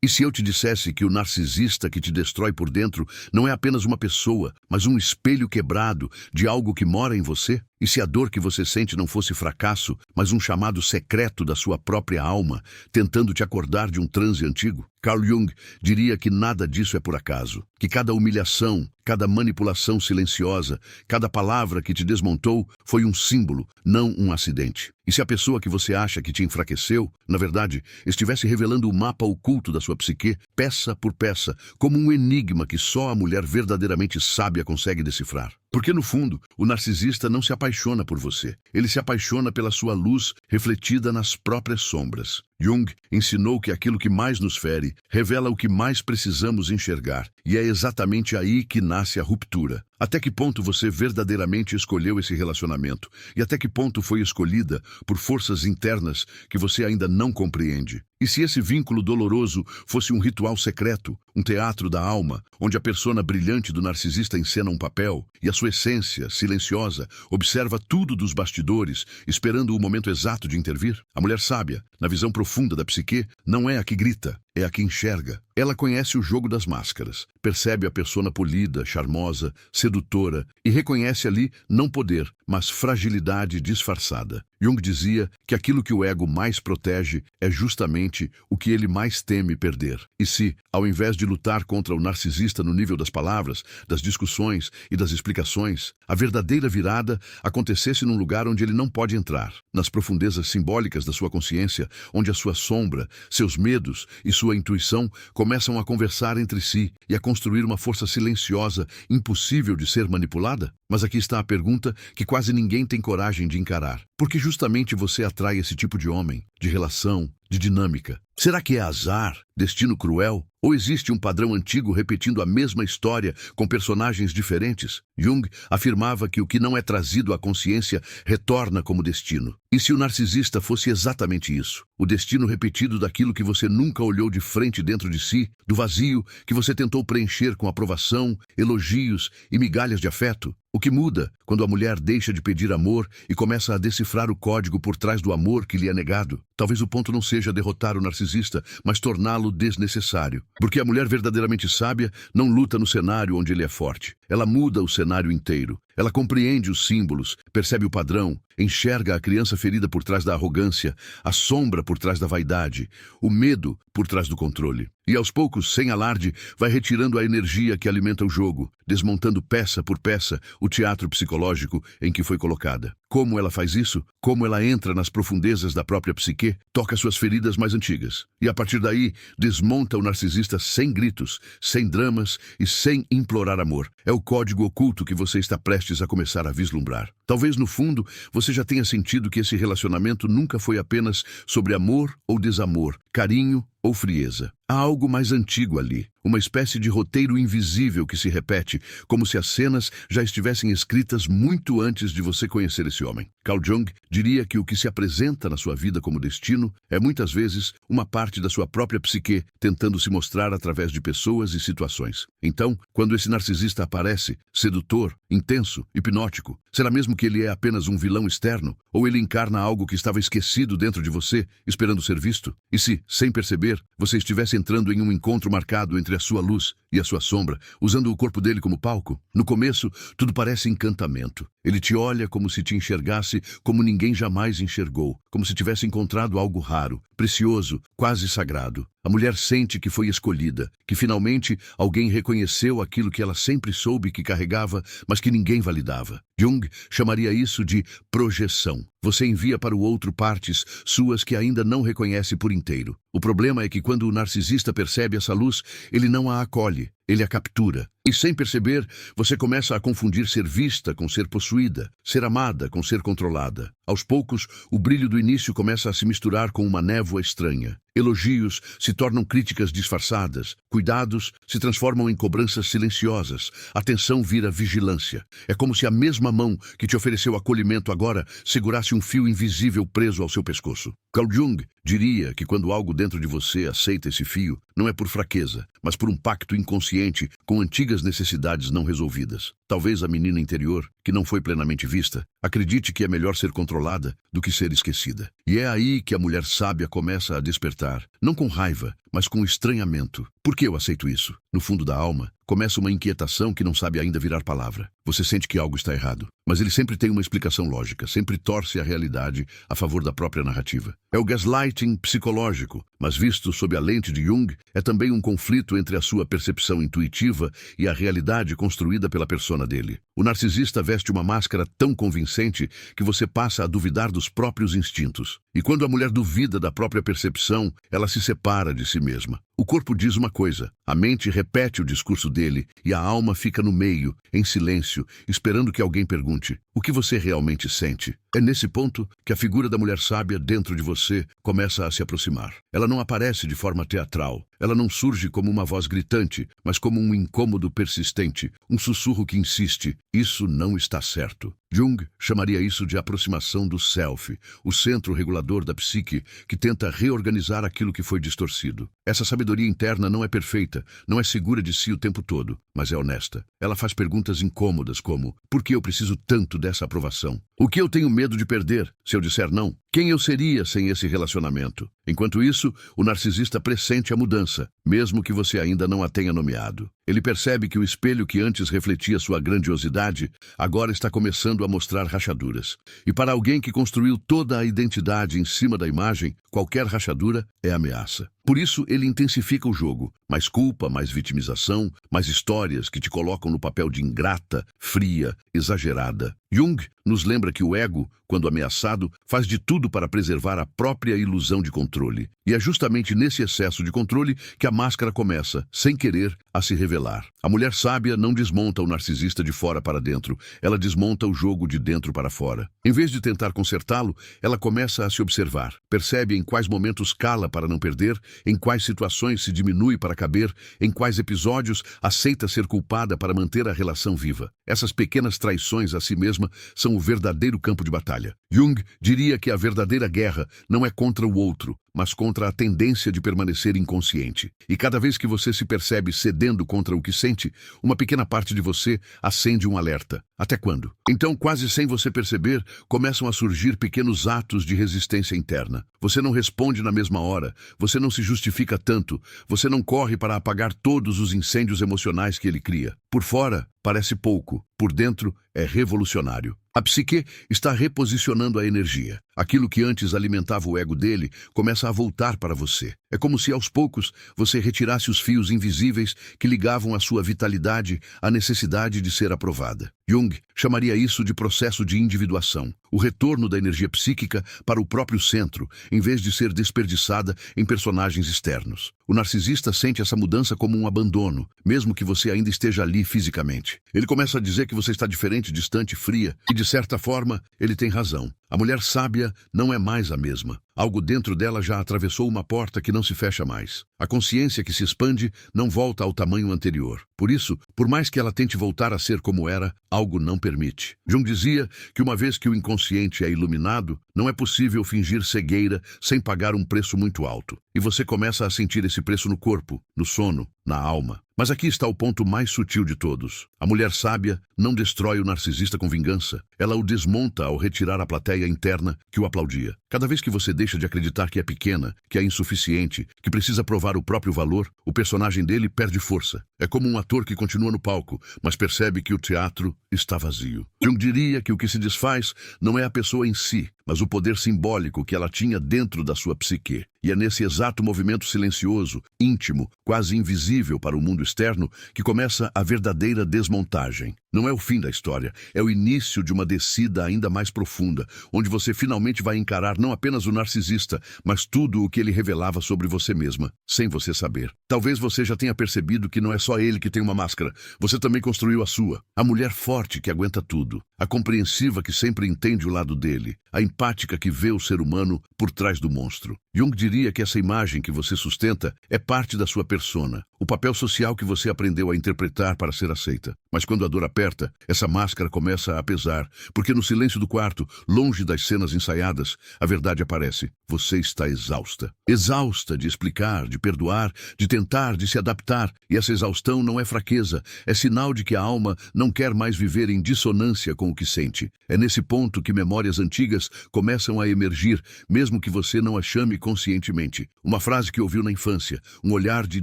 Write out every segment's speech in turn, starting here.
E se eu te dissesse que o narcisista que te destrói por dentro não é apenas uma pessoa, mas um espelho quebrado de algo que mora em você? E se a dor que você sente não fosse fracasso, mas um chamado secreto da sua própria alma, tentando te acordar de um transe antigo? Carl Jung diria que nada disso é por acaso, que cada humilhação, cada manipulação silenciosa, cada palavra que te desmontou foi um símbolo, não um acidente. E se a pessoa que você acha que te enfraqueceu, na verdade, estivesse revelando o mapa oculto da sua psique, peça por peça, como um enigma que só a mulher verdadeiramente sábia consegue decifrar. Porque, no fundo, o narcisista não se apaixona por você. Ele se apaixona pela sua luz refletida nas próprias sombras. Jung ensinou que aquilo que mais nos fere revela o que mais precisamos enxergar. E é exatamente aí que nasce a ruptura. Até que ponto você verdadeiramente escolheu esse relacionamento? E até que ponto foi escolhida por forças internas que você ainda não compreende? E se esse vínculo doloroso fosse um ritual secreto, um teatro da alma, onde a persona brilhante do narcisista encena um papel e a sua essência, silenciosa, observa tudo dos bastidores, esperando o momento exato de intervir? A mulher sábia, na visão profunda da psique, não é a que grita, é a que enxerga. Ela conhece o jogo das máscaras, percebe a persona polida, charmosa, sedutora e reconhece ali não poder, mas fragilidade disfarçada. Jung dizia que aquilo que o ego mais protege é justamente o que ele mais teme perder. E se, ao invés de lutar contra o narcisista no nível das palavras, das discussões e das explicações, a verdadeira virada acontecesse num lugar onde ele não pode entrar, nas profundezas simbólicas da sua consciência, onde a sua sombra, seus medos e sua intuição começam a conversar entre si e a construir uma força silenciosa, impossível de ser manipulada? Mas aqui está a pergunta que quase ninguém tem coragem de encarar. Por que justamente você atrai esse tipo de homem, de relação, de dinâmica? Será que é azar, destino cruel? Ou existe um padrão antigo repetindo a mesma história com personagens diferentes? Jung afirmava que o que não é trazido à consciência retorna como destino. E se o narcisista fosse exatamente isso? O destino repetido daquilo que você nunca olhou de frente dentro de si, do vazio que você tentou preencher com aprovação, elogios e migalhas de afeto? O que muda quando a mulher deixa de pedir amor e começa a decifrar o código por trás do amor que lhe é negado? Talvez o ponto não seja derrotar o narcisista, mas torná-lo desnecessário. Porque a mulher verdadeiramente sábia não luta no cenário onde ele é forte. Ela muda o cenário inteiro. Ela compreende os símbolos, percebe o padrão, enxerga a criança ferida por trás da arrogância, a sombra por trás da vaidade, o medo por trás do controle. E aos poucos, sem alarde, vai retirando a energia que alimenta o jogo, desmontando peça por peça o teatro psicológico em que foi colocada. Como ela faz isso? Como ela entra nas profundezas da própria psique, toca suas feridas mais antigas. E a partir daí, desmonta o narcisista sem gritos, sem dramas e sem implorar amor. É o código oculto que você está prestes a começar a vislumbrar. Talvez, no fundo, você já tenha sentido que esse relacionamento nunca foi apenas sobre amor ou desamor, carinho ou frieza. Há algo mais antigo ali, uma espécie de roteiro invisível que se repete, como se as cenas já estivessem escritas muito antes de você conhecer esse homem. Carl Jung diria que o que se apresenta na sua vida como destino é muitas vezes uma parte da sua própria psique tentando se mostrar através de pessoas e situações. Então, quando esse narcisista aparece, sedutor, intenso, hipnótico, será mesmo que ele é apenas um vilão externo? Ou ele encarna algo que estava esquecido dentro de você, esperando ser visto? E se, sem perceber, você estivesse entrando em um encontro marcado entre a sua luz e a sua sombra, usando o corpo dele como palco? No começo, tudo parece encantamento. Ele te olha como se te enxergasse como ninguém jamais enxergou, como se tivesse encontrado algo raro, precioso, quase sagrado. A mulher sente que foi escolhida, que finalmente alguém reconheceu aquilo que ela sempre soube que carregava, mas que ninguém validava. Jung chamaria isso de projeção. Você envia para o outro partes suas que ainda não reconhece por inteiro. O problema é que quando o narcisista percebe essa luz, ele não a acolhe, ele a captura. E sem perceber, você começa a confundir ser vista com ser possuída, ser amada com ser controlada. Aos poucos, o brilho do início começa a se misturar com uma névoa estranha. Elogios se tornam críticas disfarçadas, cuidados se transformam em cobranças silenciosas, atenção vira vigilância. É como se a mesma mão que te ofereceu acolhimento agora segurasse um fio invisível preso ao seu pescoço. Carl Jung diria que quando algo dentro de você aceita esse fio, não é por fraqueza, mas por um pacto inconsciente com antigas necessidades não resolvidas. Talvez a menina interior, que não foi plenamente vista, acredite que é melhor ser controlada do que ser esquecida. E é aí que a mulher sábia começa a despertar, não com raiva, mas com estranhamento. Por que eu aceito isso? No fundo da alma, começa uma inquietação que não sabe ainda virar palavra. Você sente que algo está errado, mas ele sempre tem uma explicação lógica, sempre torce a realidade a favor da própria narrativa. É o gaslighting psicológico, mas visto sob a lente de Jung, é também um conflito entre a sua percepção intuitiva e a realidade construída pela persona dele. O narcisista veste uma máscara tão convincente que você passa a duvidar dos próprios instintos. E quando a mulher duvida da própria percepção, ela se separa de si mesma. O corpo diz uma coisa, a mente repete o discurso dele e a alma fica no meio, em silêncio, esperando que alguém pergunte: o que você realmente sente? É nesse ponto que a figura da mulher sábia dentro de você começa a se aproximar. Ela não aparece de forma teatral. Ela não surge como uma voz gritante, mas como um incômodo persistente, um sussurro que insiste: isso não está certo. Jung chamaria isso de aproximação do self, o centro regulador da psique que tenta reorganizar aquilo que foi distorcido. Essa sabedoria interna não é perfeita, não é segura de si o tempo todo, mas é honesta. Ela faz perguntas incômodas como: por que eu preciso tanto dessa aprovação? O que eu tenho medo de perder se eu disser não? Quem eu seria sem esse relacionamento? Enquanto isso, o narcisista pressente a mudança, mesmo que você ainda não a tenha nomeado. Ele percebe que o espelho que antes refletia sua grandiosidade, agora está começando a mostrar rachaduras. E para alguém que construiu toda a identidade em cima da imagem, qualquer rachadura é ameaça. Por isso, ele intensifica o jogo. Mais culpa, mais vitimização, mais histórias que te colocam no papel de ingrata, fria, exagerada. Jung nos lembra que o ego, quando ameaçado, faz de tudo para preservar a própria ilusão de controle. E é justamente nesse excesso de controle que a máscara começa, sem querer, a se revelar. A mulher sábia não desmonta o narcisista de fora para dentro, ela desmonta o jogo de dentro para fora. Em vez de tentar consertá-lo, ela começa a se observar. Percebe em quais momentos cala para não perder, em quais situações se diminui para caber, em quais episódios aceita ser culpada para manter a relação viva. Essas pequenas traições a si mesma são o verdadeiro campo de batalha. Jung diria que a verdadeira guerra não é contra o outro, mas contra a tendência de permanecer inconsciente. E cada vez que você se percebe cedendo contra o que sente, uma pequena parte de você acende um alerta. Até quando? Então, quase sem você perceber, começam a surgir pequenos atos de resistência interna. Você não responde na mesma hora, você não se justifica tanto, você não corre para apagar todos os incêndios emocionais que ele cria. Por fora, parece pouco, por dentro, é revolucionário. A psique está reposicionando a energia. Aquilo que antes alimentava o ego dele começa a voltar para você. É como se aos poucos você retirasse os fios invisíveis que ligavam a sua vitalidade à necessidade de ser aprovada. Jung chamaria isso de processo de individuação, o retorno da energia psíquica para o próprio centro, em vez de ser desperdiçada em personagens externos. O narcisista sente essa mudança como um abandono, mesmo que você ainda esteja ali fisicamente. Ele começa a dizer que você está diferente, distante, fria, e de certa forma, ele tem razão. A mulher sábia não é mais a mesma. Algo dentro dela já atravessou uma porta que não se fecha mais. A consciência que se expande não volta ao tamanho anterior. Por isso, por mais que ela tente voltar a ser como era, algo não permite. Jung dizia que uma vez que o inconsciente é iluminado, não é possível fingir cegueira sem pagar um preço muito alto. E você começa a sentir esse preço no corpo, no sono, na alma. Mas aqui está o ponto mais sutil de todos. A mulher sábia não destrói o narcisista com vingança. Ela o desmonta ao retirar a plateia interna que o aplaudia. Cada vez que você deixa de acreditar que é pequena, que é insuficiente, que precisa provar o próprio valor, o personagem dele perde força. É como um ator que continua no palco, mas percebe que o teatro está vazio. Jung diria que o que se desfaz não é a pessoa em si, mas o poder simbólico que ela tinha dentro da sua psique. E é nesse exato movimento silencioso, íntimo, quase invisível para o mundo externo, que começa a verdadeira desmontagem. Não é o fim da história, é o início de uma descida ainda mais profunda, onde você finalmente vai encarar não apenas o narcisista, mas tudo o que ele revelava sobre você mesma, sem você saber. Talvez você já tenha percebido que não é só ele que tem uma máscara, você também construiu a sua. A mulher forte que aguenta tudo, a compreensiva que sempre entende o lado dele, a empática que vê o ser humano por trás do monstro. Jung diria que essa imagem que você sustenta é parte da sua persona, o papel social que você aprendeu a interpretar para ser aceita. Mas quando a dor aperta, essa máscara começa a pesar, porque no silêncio do quarto, longe das cenas ensaiadas, a verdade aparece. Você está exausta. Exausta de explicar, de perdoar, de tentar, de se adaptar. E essa exaustão não é fraqueza, é sinal de que a alma não quer mais viver em dissonância com o que sente. É nesse ponto que memórias antigas começam a emergir, mesmo que você não a chame conscientemente. Uma frase que ouviu na infância, um olhar de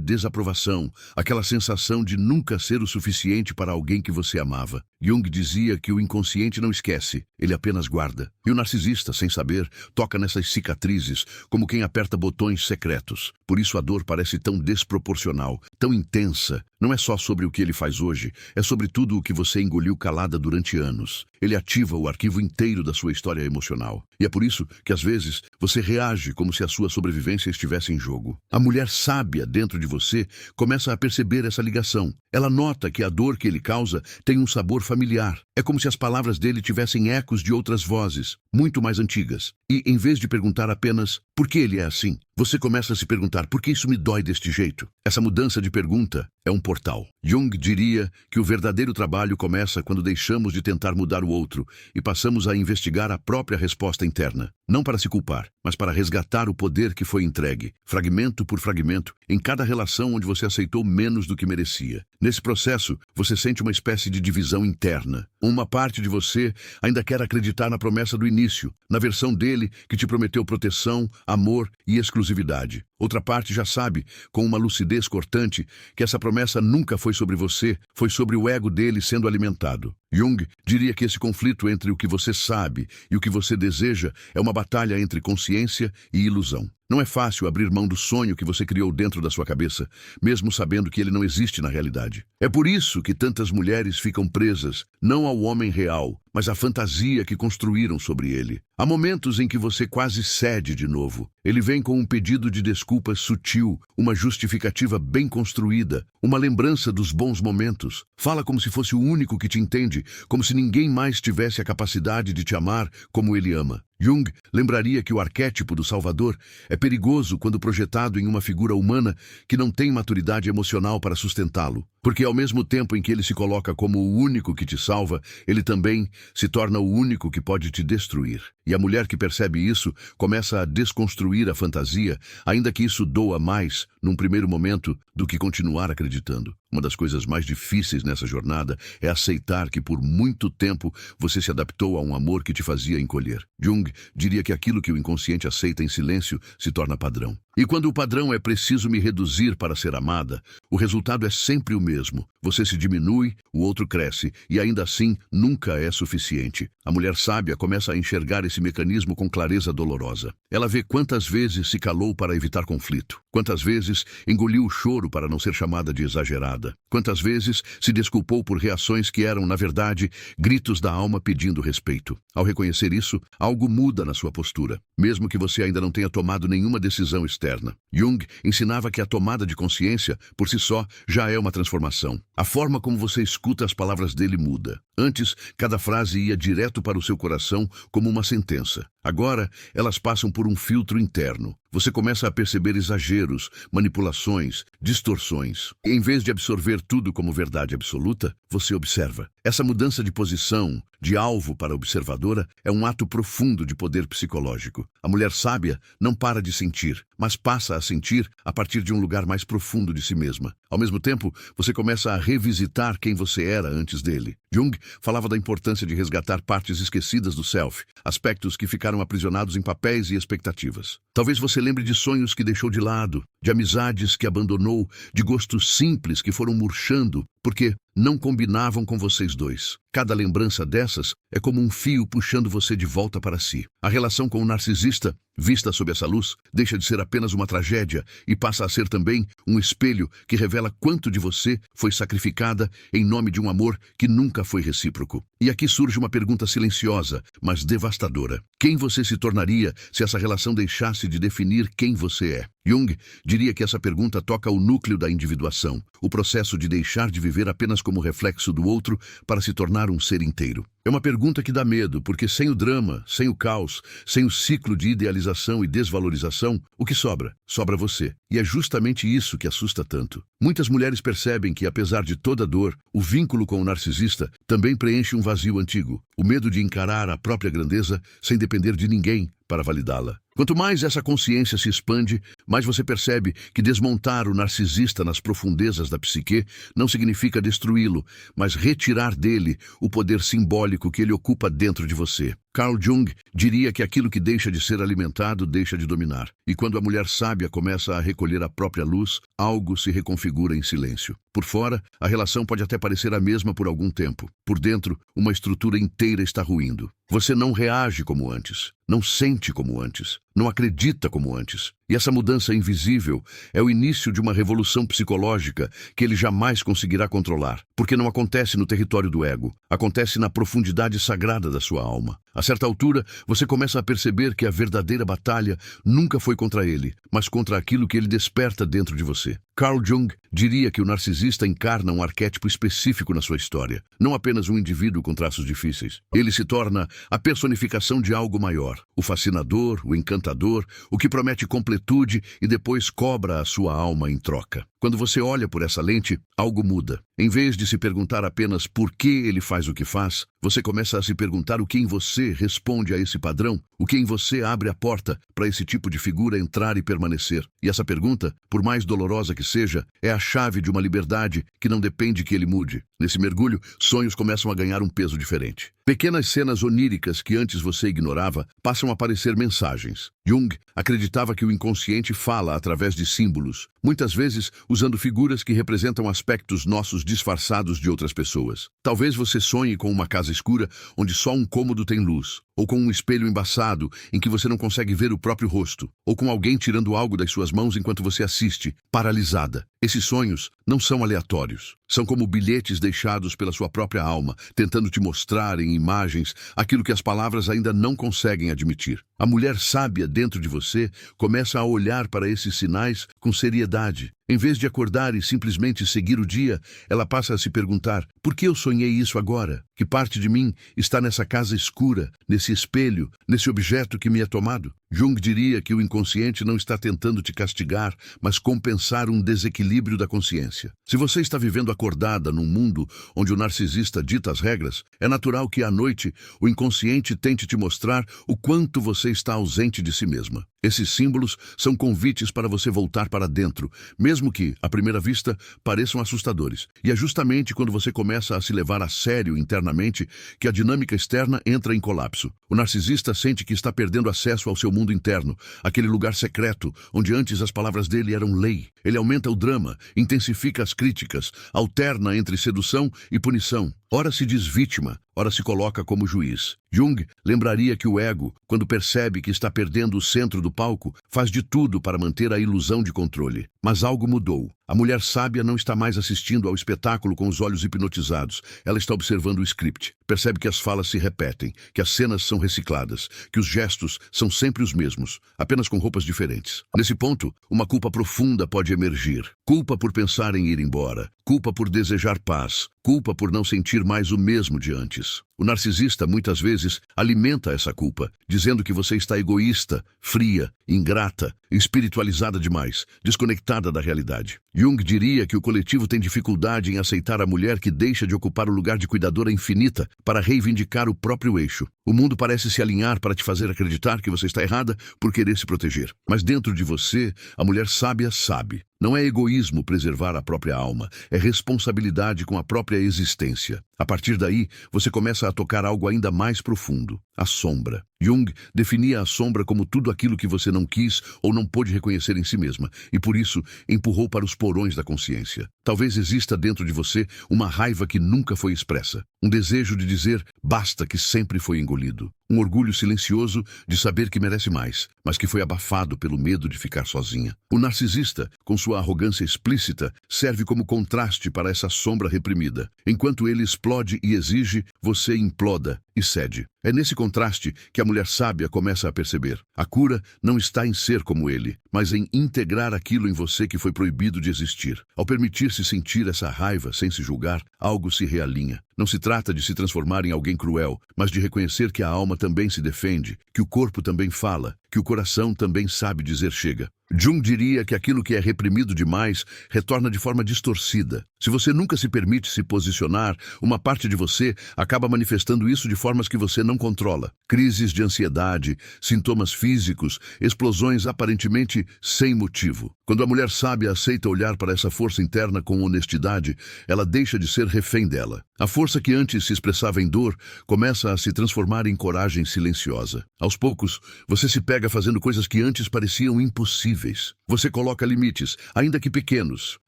desaprovação, aquela sensação de nunca ser o suficiente para alguém que você amava. Jung dizia que o inconsciente não esquece, ele apenas guarda. E o narcisista, sem saber, toca nessas cicatrizes, como quem aperta botões secretos. Por isso a dor parece tão desproporcional, tão intensa. Não é só sobre o que ele faz hoje, é sobre tudo o que você engoliu calada durante anos. Ele ativa o arquivo inteiro da sua história emocional. E é por isso que, às vezes, você reage como se a sua sobrevivência estivesse em jogo. A mulher sábia dentro de você começa a perceber essa ligação. Ela nota que a dor que ele causa tem um sabor familiar. É como se as palavras dele tivessem ecos de outras vozes, muito mais antigas. E, em vez de perguntar apenas por que ele é assim, você começa a se perguntar por que isso me dói deste jeito. Essa mudança de pergunta é um portal. Jung diria que o verdadeiro trabalho começa quando deixamos de tentar mudar o outro e passamos a investigar a própria resposta interna. Não para se culpar, mas para resgatar o poder que foi entregue, fragmento por fragmento, em cada relação onde você aceitou menos do que merecia. Nesse processo, você sente uma espécie de divisão interna. Uma parte de você ainda quer acreditar na promessa do início, na versão dele que te prometeu proteção, amor e exclusividade. Outra parte já sabe, com uma lucidez cortante, que essa promessa nunca foi sobre você, foi sobre o ego dele sendo alimentado. Jung diria que esse conflito entre o que você sabe e o que você deseja é uma batalha entre consciência e ilusão. Não é fácil abrir mão do sonho que você criou dentro da sua cabeça, mesmo sabendo que ele não existe na realidade. É por isso que tantas mulheres ficam presas, não ao homem real, mas à fantasia que construíram sobre ele. Há momentos em que você quase cede de novo. Ele vem com um pedido de desculpas sutil, uma justificativa bem construída, uma lembrança dos bons momentos. Fala como se fosse o único que te entende, como se ninguém mais tivesse a capacidade de te amar como ele ama. Jung lembraria que o arquétipo do Salvador é perigoso quando projetado em uma figura humana que não tem maturidade emocional para sustentá-lo. Porque ao mesmo tempo em que ele se coloca como o único que te salva, ele também se torna o único que pode te destruir. E a mulher que percebe isso começa a desconstruir a fantasia, ainda que isso doa mais, num primeiro momento, do que continuar acreditando. Uma das coisas mais difíceis nessa jornada é aceitar que por muito tempo você se adaptou a um amor que te fazia encolher. Jung diria que aquilo que o inconsciente aceita em silêncio se torna padrão. E quando o padrão é preciso me reduzir para ser amada, o resultado é sempre o mesmo. Você se diminui, o outro cresce, e ainda assim nunca é suficiente. A mulher sábia começa a enxergar esse mecanismo com clareza dolorosa. Ela vê quantas vezes se calou para evitar conflito, quantas vezes engoliu o choro para não ser chamada de exagerada, quantas vezes se desculpou por reações que eram, na verdade, gritos da alma pedindo respeito. Ao reconhecer isso, algo muda na sua postura, mesmo que você ainda não tenha tomado nenhuma decisão externa. Jung ensinava que a tomada de consciência, por si só, já é uma transformação. A forma como você escuta as palavras dele muda. Antes, cada frase ia direto para o seu coração como uma sentença. Agora, elas passam por um filtro interno. Você começa a perceber exageros, manipulações, distorções. E em vez de absorver tudo como verdade absoluta, você observa. Essa mudança de posição, de alvo para observadora, é um ato profundo de poder psicológico. A mulher sábia não para de sentir, mas passa a sentir a partir de um lugar mais profundo de si mesma. Ao mesmo tempo, você começa a revisitar quem você era antes dele. Jung falava da importância de resgatar partes esquecidas do self, aspectos que ficaram aprisionados em papéis e expectativas. Talvez você lembre de sonhos que deixou de lado, de amizades que abandonou, de gostos simples que foram murchando, porque não combinavam com vocês dois. Cada lembrança dessas é como um fio puxando você de volta para si. A relação com o narcisista, vista sob essa luz, deixa de ser apenas uma tragédia e passa a ser também um espelho que revela quanto de você foi sacrificada em nome de um amor que nunca foi recíproco. E aqui surge uma pergunta silenciosa, mas devastadora. Quem você se tornaria se essa relação deixasse de definir quem você é? Jung diria que essa pergunta toca o núcleo da individuação, o processo de deixar de viver apenas como reflexo do outro para se tornar um ser inteiro. É uma pergunta que dá medo, porque sem o drama, sem o caos, sem o ciclo de idealização e desvalorização, o que sobra? Sobra você. E é justamente isso que assusta tanto. Muitas mulheres percebem que, apesar de toda a dor, o vínculo com o narcisista também preenche um vazio antigo, o medo de encarar a própria grandeza sem depender de ninguém para validá-la. Quanto mais essa consciência se expande, mais você percebe que desmontar o narcisista nas profundezas da psique não significa destruí-lo, mas retirar dele o poder simbólico que ele ocupa dentro de você. Carl Jung diria que aquilo que deixa de ser alimentado deixa de dominar. E quando a mulher sábia começa a recolher a própria luz, algo se reconfigura em silêncio. Por fora, a relação pode até parecer a mesma por algum tempo. Por dentro, uma estrutura inteira está ruindo. Você não reage como antes, não sente como antes, não acredita como antes. E essa mudança invisível é o início de uma revolução psicológica que ele jamais conseguirá controlar, porque não acontece no território do ego, acontece na profundidade sagrada da sua alma. A certa altura, você começa a perceber que a verdadeira batalha nunca foi contra ele, mas contra aquilo que ele desperta dentro de você. Carl Jung diria que o narcisista encarna um arquétipo específico na sua história, não apenas um indivíduo com traços difíceis. Ele se torna a personificação de algo maior, o fascinador, o encantador, o que promete completude e depois cobra a sua alma em troca. Quando você olha por essa lente, algo muda. Em vez de se perguntar apenas por que ele faz o que faz, você começa a se perguntar o que em você responde a esse padrão, o que em você abre a porta para esse tipo de figura entrar e permanecer. E essa pergunta, por mais dolorosa que seja, é a chave de uma liberdade que não depende que ele mude. Nesse mergulho, sonhos começam a ganhar um peso diferente. Pequenas cenas oníricas que antes você ignorava passam a parecer mensagens. Jung acreditava que o inconsciente fala através de símbolos, muitas vezes usando figuras que representam aspectos nossos disfarçados de outras pessoas. Talvez você sonhe com uma casa escura onde só um cômodo tem luz, ou com um espelho embaçado em que você não consegue ver o próprio rosto, ou com alguém tirando algo das suas mãos enquanto você assiste, paralisada. Esses sonhos não são aleatórios. São como bilhetes deixados pela sua própria alma, tentando te mostrar em imagens aquilo que as palavras ainda não conseguem admitir. A mulher sábia dentro de você começa a olhar para esses sinais com seriedade. Em vez de acordar e simplesmente seguir o dia, ela passa a se perguntar: por que eu sonhei isso agora? Que parte de mim está nessa casa escura, nesse espelho, nesse objeto que me é tomado? Jung diria que o inconsciente não está tentando te castigar, mas compensar um desequilíbrio da consciência. Se você está vivendo acordada num mundo onde o narcisista dita as regras, é natural que à noite o inconsciente tente te mostrar o quanto você está ausente de si mesma. Esses símbolos são convites para você voltar para dentro, mesmo que, à primeira vista, pareçam assustadores. E é justamente quando você começa a se levar a sério internamente que a dinâmica externa entra em colapso. O narcisista sente que está perdendo acesso ao seu mundo interno, aquele lugar secreto onde antes as palavras dele eram lei. Ele aumenta o drama, intensifica as críticas, alterna entre sedução e punição. Ora se diz vítima, ora se coloca como juiz. Jung lembraria que o ego, quando percebe que está perdendo o centro do palco, faz de tudo para manter a ilusão de controle. Mas algo mudou. A mulher sábia não está mais assistindo ao espetáculo com os olhos hipnotizados. Ela está observando o script. Percebe que as falas se repetem, que as cenas são recicladas, que os gestos são sempre os mesmos, apenas com roupas diferentes. Nesse ponto, uma culpa profunda pode emergir. Culpa por pensar em ir embora. Culpa por desejar paz. Culpa por não sentir mais o mesmo de antes. O narcisista, muitas vezes, alimenta essa culpa, dizendo que você está egoísta, fria, ingrata, espiritualizada demais, desconectada da realidade. Jung diria que o coletivo tem dificuldade em aceitar a mulher que deixa de ocupar o lugar de cuidadora infinita para reivindicar o próprio eixo. O mundo parece se alinhar para te fazer acreditar que você está errada por querer se proteger. Mas dentro de você, a mulher sábia sabe. Não é egoísmo preservar a própria alma, é responsabilidade com a própria existência. A partir daí, você começa a tocar algo ainda mais profundo, a sombra. Jung definia a sombra como tudo aquilo que você não quis ou não pôde reconhecer em si mesma, e por isso empurrou para os porões da consciência. Talvez exista dentro de você uma raiva que nunca foi expressa, um desejo de dizer basta que sempre foi engolido, Um orgulho silencioso de saber que merece mais, mas que foi abafado pelo medo de ficar sozinha. O narcisista, com sua arrogância explícita, serve como contraste para essa sombra reprimida. Enquanto ele explode e exige, você imploda e cede. É nesse contraste que a mulher sábia começa a perceber. A cura não está em ser como ele, mas em integrar aquilo em você que foi proibido de existir. Ao permitir-se sentir essa raiva sem se julgar, algo se realinha. Não se trata de se transformar em alguém cruel, mas de reconhecer que a alma também se defende, que o corpo também fala, que o coração também sabe dizer chega. Jung diria que aquilo que é reprimido demais retorna de forma distorcida. Se você nunca se permite se posicionar, uma parte de você acaba manifestando isso de formas que você não controla. Crises de ansiedade, sintomas físicos, explosões aparentemente sem motivo. Quando a mulher sábia aceita olhar para essa força interna com honestidade, ela deixa de ser refém dela. A força que antes se expressava em dor começa a se transformar em coragem silenciosa. Aos poucos, você se pega fazendo coisas que antes pareciam impossíveis. Você coloca limites, ainda que pequenos.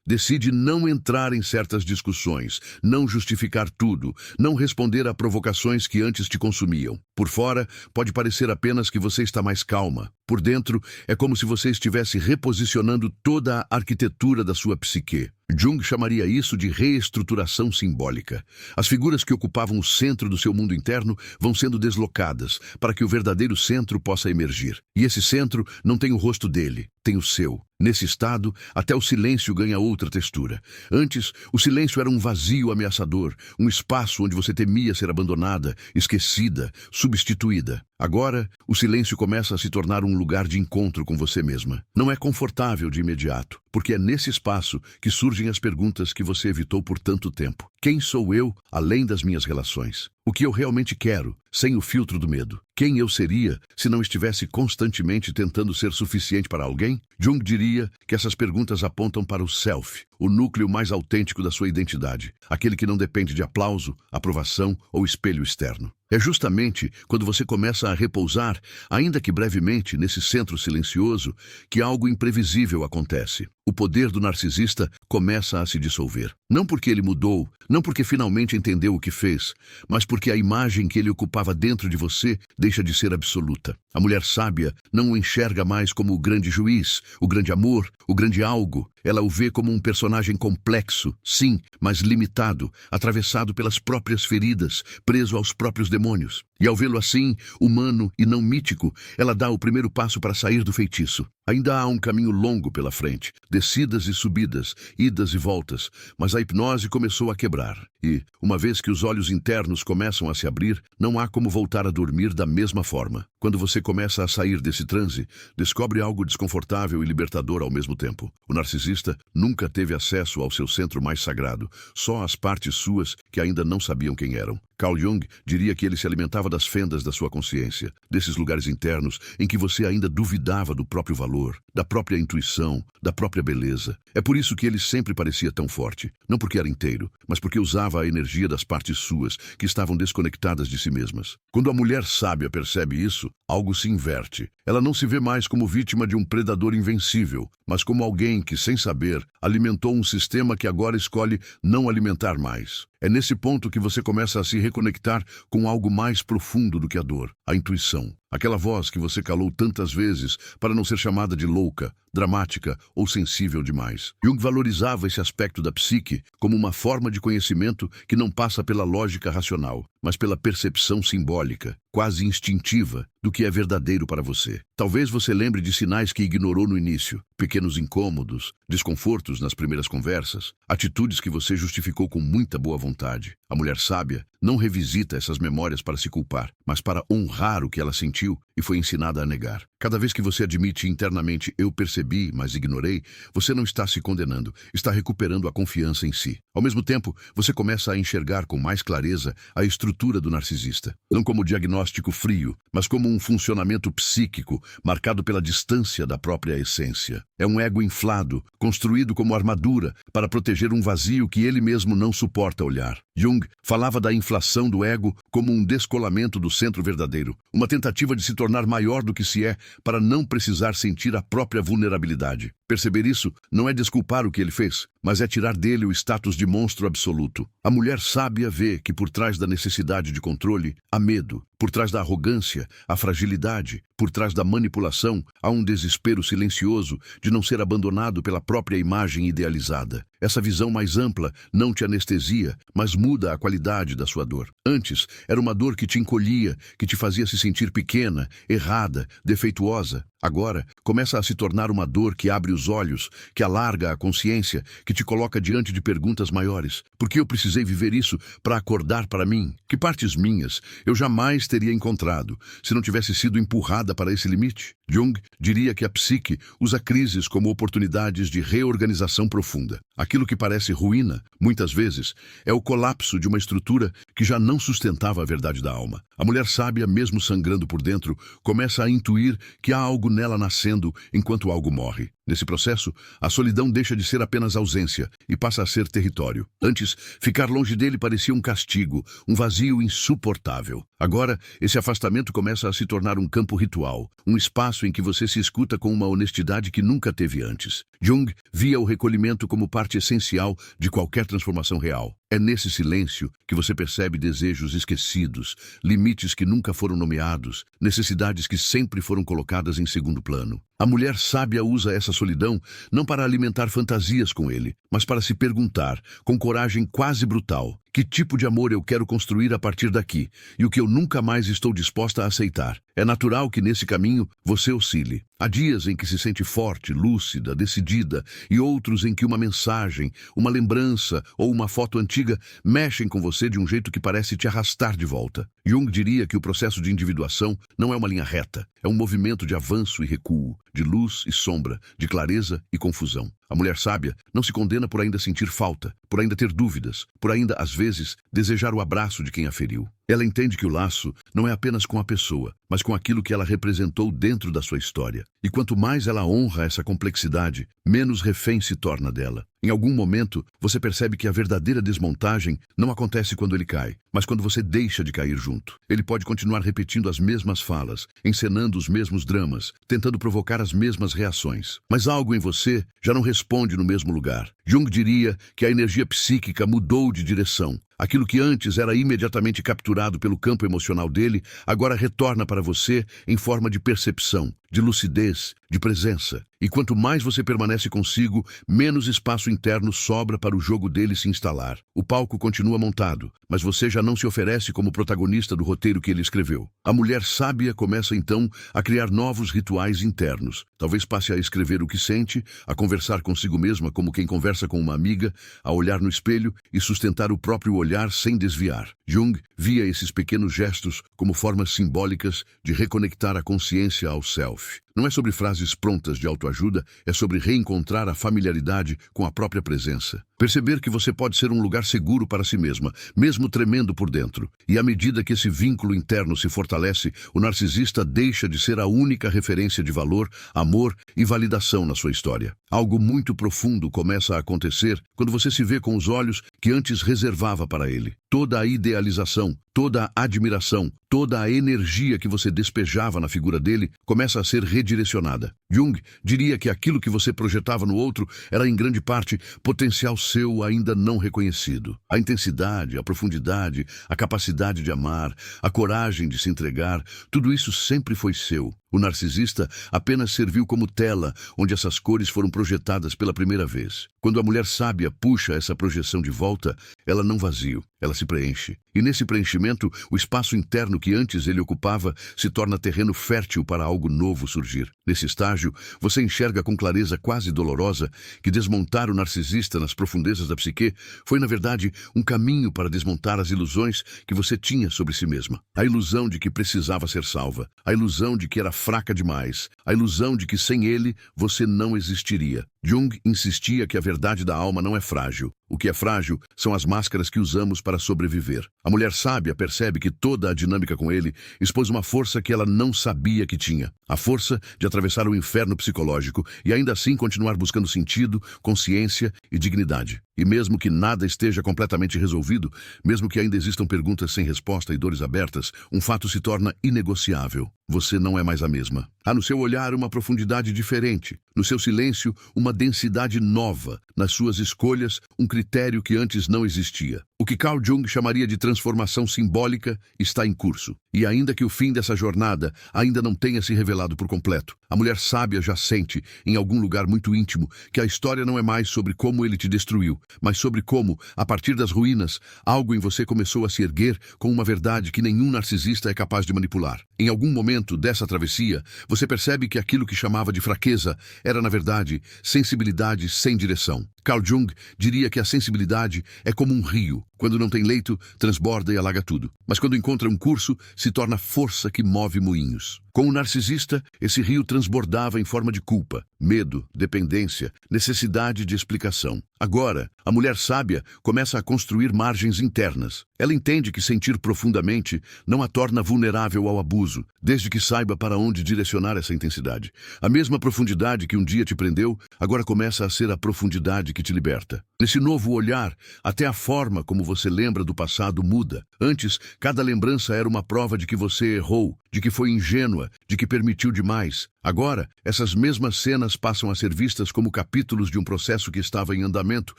Decide não entrar em certas discussões, não justificar tudo, não responder a provocações que antes te consumiam. Por fora, pode parecer apenas que você está mais calma. Por dentro, é como se você estivesse reposicionando toda a arquitetura da sua psique. Jung chamaria isso de reestruturação simbólica. As figuras que ocupavam o centro do seu mundo interno vão sendo deslocadas para que o verdadeiro centro possa emergir. E esse centro não tem o rosto dele, tem o seu. Nesse estado, até o silêncio ganha outra textura. Antes, o silêncio era um vazio ameaçador, um espaço onde você temia ser abandonada, esquecida, substituída. Agora, o silêncio começa a se tornar um lugar de encontro com você mesma. Não é confortável de imediato, porque é nesse espaço que surgem as perguntas que você evitou por tanto tempo. Quem sou eu, além das minhas relações? O que eu realmente quero, sem o filtro do medo? Quem eu seria se não estivesse constantemente tentando ser suficiente para alguém? Jung diria que essas perguntas apontam para o self, o núcleo mais autêntico da sua identidade, aquele que não depende de aplauso, aprovação ou espelho externo. É justamente quando você começa a repousar, ainda que brevemente, nesse centro silencioso, que algo imprevisível acontece. O poder do narcisista começa a se dissolver. Não porque ele mudou, não porque finalmente entendeu o que fez, mas porque a imagem que ele ocupava dentro de você deixa de ser absoluta. A mulher sábia não o enxerga mais como o grande juiz, o grande amor, o grande algo. Ela o vê como um personagem complexo, sim, mas limitado, atravessado pelas próprias feridas, preso aos próprios demônios. E ao vê-lo assim, humano e não mítico, ela dá o primeiro passo para sair do feitiço. Ainda há um caminho longo pela frente, descidas e subidas, idas e voltas, mas a hipnose começou a quebrar. E, uma vez que os olhos internos começam a se abrir, não há como voltar a dormir da mesma forma. Quando você começa a sair desse transe, descobre algo desconfortável e libertador ao mesmo tempo. O narcisista nunca teve acesso ao seu centro mais sagrado, só às partes suas que ainda não sabiam quem eram. Carl Jung diria que ele se alimentava das fendas da sua consciência, desses lugares internos em que você ainda duvidava do próprio valor, da própria intuição, da própria beleza. É por isso que ele sempre parecia tão forte, não porque era inteiro, mas porque usava a energia das partes suas que estavam desconectadas de si mesmas. Quando a mulher sábia percebe isso, algo se inverte. Ela não se vê mais como vítima de um predador invencível, mas como alguém que, sem saber, alimentou um sistema que agora escolhe não alimentar mais. É nesse ponto que você começa a se reconectar com algo mais profundo do que a dor, a intuição. Aquela voz que você calou tantas vezes para não ser chamada de louca, dramática ou sensível demais. Jung valorizava esse aspecto da psique como uma forma de conhecimento que não passa pela lógica racional, mas pela percepção simbólica, quase instintiva, do que é verdadeiro para você. Talvez você lembre de sinais que ignorou no início, pequenos incômodos, desconfortos nas primeiras conversas, atitudes que você justificou com muita boa vontade. A mulher sábia não revisita essas memórias para se culpar, mas para honrar o que ela sentiu e foi ensinada a negar. Cada vez que você admite internamente "eu percebi, mas ignorei", você não está se condenando, está recuperando a confiança em si. Ao mesmo tempo, você começa a enxergar com mais clareza a estrutura do narcisista, não como diagnóstico frio, mas como um funcionamento psíquico marcado pela distância da própria essência. É um ego inflado, construído como armadura para proteger um vazio que ele mesmo não suporta olhar. Jung falava da inflação do ego como um descolamento do centro verdadeiro, uma tentativa de se tornar maior do que se é para não precisar sentir a própria vulnerabilidade. Perceber isso não é desculpar o que ele fez, mas é tirar dele o status de monstro absoluto. A mulher sábia vê que por trás da necessidade de controle há medo, Por trás da arrogância, a fragilidade. Por trás da manipulação, há um desespero silencioso de não ser abandonado pela própria imagem idealizada. Essa visão mais ampla não te anestesia, mas muda a qualidade da sua dor. Antes, era uma dor que te encolhia, que te fazia se sentir pequena, errada, defeituosa. Agora, começa a se tornar uma dor que abre os olhos, que alarga a consciência, que te coloca diante de perguntas maiores. Por que eu precisei viver isso para acordar para mim? Que partes minhas eu jamais teria encontrado se não tivesse sido empurrada para esse limite? Jung diria que a psique usa crises como oportunidades de reorganização profunda. Aquilo que parece ruína, muitas vezes, é o colapso de uma estrutura que já não sustentava a verdade da alma. A mulher sábia, mesmo sangrando por dentro, começa a intuir que há algo nela nascendo enquanto algo morre. Nesse processo, a solidão deixa de ser apenas ausência e passa a ser território. Antes, ficar longe dele parecia um castigo, um vazio insuportável. Agora, esse afastamento começa a se tornar um campo ritual, um espaço em que você se escuta com uma honestidade que nunca teve antes. Jung via o recolhimento como parte essencial de qualquer transformação real. É nesse silêncio que você percebe desejos esquecidos, limites que nunca foram nomeados, necessidades que sempre foram colocadas em segundo plano. A mulher sábia usa essa solidão não para alimentar fantasias com ele, mas para se perguntar, com coragem quase brutal, que tipo de amor eu quero construir a partir daqui e o que eu nunca mais estou disposta a aceitar. É natural que nesse caminho você oscile. Há dias em que se sente forte, lúcida, decidida, e outros em que uma mensagem, uma lembrança ou uma foto antiga mexem com você de um jeito que parece te arrastar de volta. Jung diria que o processo de individuação não é uma linha reta, é um movimento de avanço e recuo, de luz e sombra, de clareza e confusão. A mulher sábia não se condena por ainda sentir falta, por ainda ter dúvidas, por ainda, às vezes, desejar o abraço de quem a feriu. Ela entende que o laço não é apenas com a pessoa, mas com aquilo que ela representou dentro da sua história. E quanto mais ela honra essa complexidade, menos refém se torna dela. Em algum momento, você percebe que a verdadeira desmontagem não acontece quando ele cai, mas quando você deixa de cair junto. Ele pode continuar repetindo as mesmas falas, encenando os mesmos dramas, tentando provocar as mesmas reações. Mas algo em você já não responde no mesmo lugar. Jung diria que a energia psíquica mudou de direção. Aquilo que antes era imediatamente capturado pelo campo emocional dele, agora retorna para você em forma de percepção, de lucidez, de presença. E quanto mais você permanece consigo, menos espaço interno sobra para o jogo dele se instalar. O palco continua montado, mas você já não se oferece como protagonista do roteiro que ele escreveu. A mulher sábia começa então a criar novos rituais internos. Talvez passe a escrever o que sente, a conversar consigo mesma como quem conversa com uma amiga, a olhar no espelho e sustentar o próprio olhar sem desviar. Jung via esses pequenos gestos como formas simbólicas de reconectar a consciência ao self. Não é sobre frases prontas de autoajuda, é sobre reencontrar a familiaridade com a própria presença. Perceber que você pode ser um lugar seguro para si mesma, mesmo tremendo por dentro. E à medida que esse vínculo interno se fortalece, o narcisista deixa de ser a única referência de valor, amor e validação na sua história. Algo muito profundo começa a acontecer quando você se vê com os olhos que antes reservava para ele. Toda a idealização, toda a admiração, toda a energia que você despejava na figura dele começa a ser redirecionada. Jung diria que aquilo que você projetava no outro era em grande parte potencial seu ainda não reconhecido. A intensidade, a profundidade, a capacidade de amar, a coragem de se entregar, tudo isso sempre foi seu. O narcisista apenas serviu como tela onde essas cores foram projetadas pela primeira vez. Quando a mulher sábia puxa essa projeção de volta, ela não vazia, ela se preenche. E nesse preenchimento, o espaço interno que antes ele ocupava se torna terreno fértil para algo novo surgir. Nesse estágio, você enxerga com clareza quase dolorosa que desmontar o narcisista nas profundezas da psique foi, na verdade, um caminho para desmontar as ilusões que você tinha sobre si mesma. A ilusão de que precisava ser salva, a ilusão de que era fraca demais, a ilusão de que sem ele você não existiria. Jung insistia que a verdade da alma não é frágil. O que é frágil são as máscaras que usamos para sobreviver. A mulher sábia percebe que toda a dinâmica com ele expôs uma força que ela não sabia que tinha. A força de atravessar o inferno psicológico e ainda assim continuar buscando sentido, consciência e dignidade. E mesmo que nada esteja completamente resolvido, mesmo que ainda existam perguntas sem resposta e dores abertas, um fato se torna inegociável. Você não é mais a mesma. Há no seu olhar uma profundidade diferente, no seu silêncio uma densidade nova, nas suas escolhas um critério que antes não existia. O O que Carl Jung chamaria de transformação simbólica está em curso. E ainda que o fim dessa jornada ainda não tenha se revelado por completo, a mulher sábia já sente, em algum lugar muito íntimo, que a história não é mais sobre como ele te destruiu, mas sobre como, a partir das ruínas, algo em você começou a se erguer com uma verdade que nenhum narcisista é capaz de manipular. Em algum momento dessa travessia, você percebe que aquilo que chamava de fraqueza era, na verdade, sensibilidade sem direção. Carl Jung diria que a sensibilidade é como um rio. Quando não tem leito, transborda e alaga tudo. Mas quando encontra um curso, se torna força que move moinhos. Com o narcisista, esse rio transbordava em forma de culpa, medo, dependência, necessidade de explicação. Agora, a mulher sábia começa a construir margens internas. Ela entende que sentir profundamente não a torna vulnerável ao abuso, desde que saiba para onde direcionar essa intensidade. A mesma profundidade que um dia te prendeu, agora começa a ser a profundidade que te liberta. Nesse novo olhar, até a forma como você lembra do passado muda. Antes, cada lembrança era uma prova de que você errou, de que foi ingênua, de que permitiu demais. Agora, essas mesmas cenas passam a ser vistas como capítulos de um processo que estava em andamento,